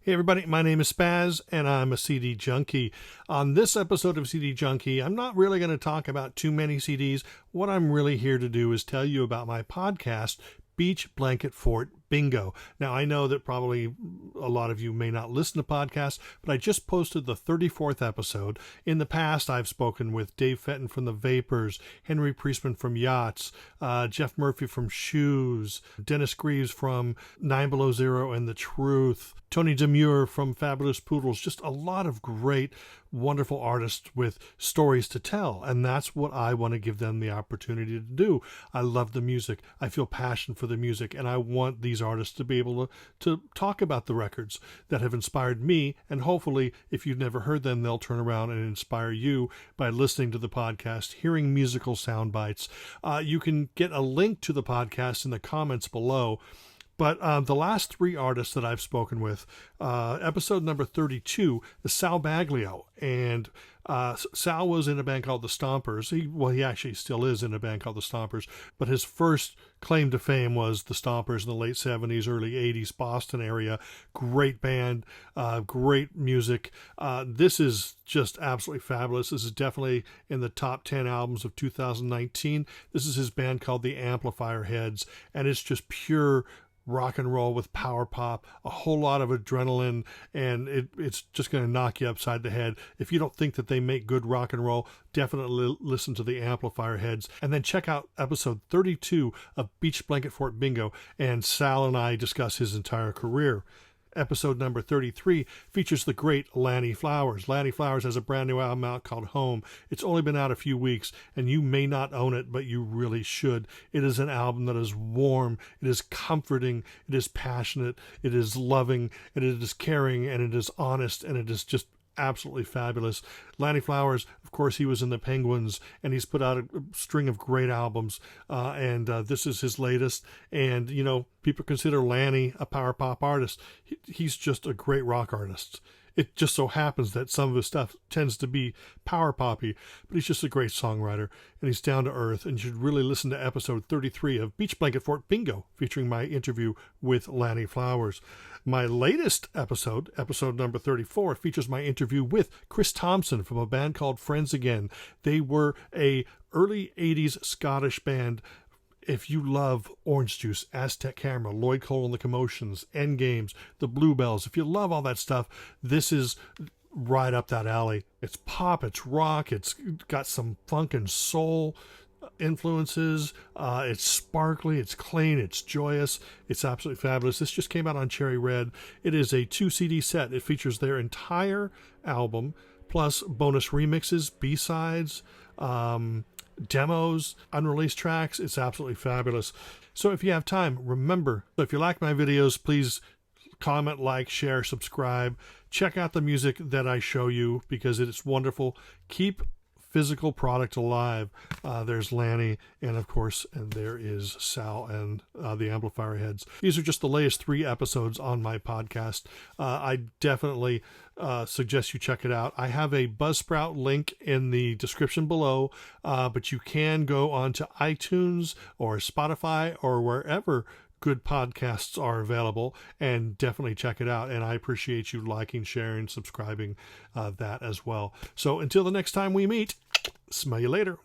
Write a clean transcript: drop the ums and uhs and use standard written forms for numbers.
Hey everybody, my name is SPAZ and I'm a CD junkie. On this episode of CD Junkie, I'm not really going to talk about too many CDs. What I'm really here to do is tell you about my podcast, Beach Blanket Fort Bingo. Now, I know that probably a lot of you may not listen to podcasts, but I just posted the 34th episode. In the past, I've spoken with Dave Fenton from The Vapors, Henry Priestman from Yachts, Jeff Murphy from Shoes, Dennis Greaves from 9 Below Zero and The Truth, Tony Demure from Fabulous Poodles, just a lot of great, wonderful artists with stories to tell. And that's what I want to give them the opportunity to do. I love the music. I feel passion for the music, and I want these artists to be able to talk about the records that have inspired me. And hopefully, if you've never heard them, they'll turn around and inspire you by listening to the podcast, hearing musical sound bites. You can get a link to the podcast in the comments below. But the last three artists that I've spoken with, episode number 32 is Sal Baglio. And Sal was in a band called The Stompers. He actually still is in a band called The Stompers. But his first claim to fame was The Stompers in the late 70s, early 80s, Boston area. Great band, great music. This is just absolutely fabulous. This is definitely in the top 10 albums of 2019. This is his band called The Amplifier Heads. And it's just pure rock and roll with power pop, a whole lot of adrenaline, and it's just going to knock you upside the head. If you don't think that they make good rock and roll, definitely listen to the Amplifier Heads, and then check out episode 32 of Beach Blanket Fort Bingo, and Sal and I discuss his entire career. Episode number 33 features the great Lanny Flowers. Lanny Flowers has a brand new album out called Home. It's only been out a few weeks, and you may not own it, but you really should. It is an album that is warm, it is comforting, it is passionate, it is loving, and it is caring, and it is honest, and it is just absolutely fabulous. Lanny Flowers, of course, he was in the Penguins, and he's put out a string of great albums, and this is his latest. And, you know, people consider Lanny a power pop artist. He's just a great rock artist. It just so happens that some of his stuff tends to be power poppy, but he's just a great songwriter, and he's down to earth, and you should really listen to episode 33 of Beach Blanket Fort Bingo, featuring my interview with Lanny Flowers. My latest episode, episode number 34, features my interview with Chris Thompson from a band called Friends Again. They were a early 80s Scottish band. If you love Orange Juice, Aztec Camera, Lloyd Cole and the Commotions, Endgames, the Bluebells, if you love all that stuff, this is right up that alley. It's pop, it's rock, it's got some funk and soul influences. It's sparkly, it's clean, it's joyous, it's absolutely fabulous. This just came out on Cherry Red. It is a 2 CD set. It features their entire album, plus bonus remixes, B-sides, demos, unreleased tracks. It's absolutely fabulous. So if you have time, remember, if you like my videos, please comment, like, share, subscribe. Check out the music that I show you because it is wonderful. Keep physical product alive. There's Lanny, and of course, and there is Sal and the Amplifier Heads. These are just the latest 3 episodes on my podcast. I definitely suggest you check it out. I have a Buzzsprout link in the description below, but you can go onto iTunes or Spotify or wherever good podcasts are available, and definitely check it out. And I appreciate you liking, sharing, subscribing that as well. So until the next time we meet, smell you later.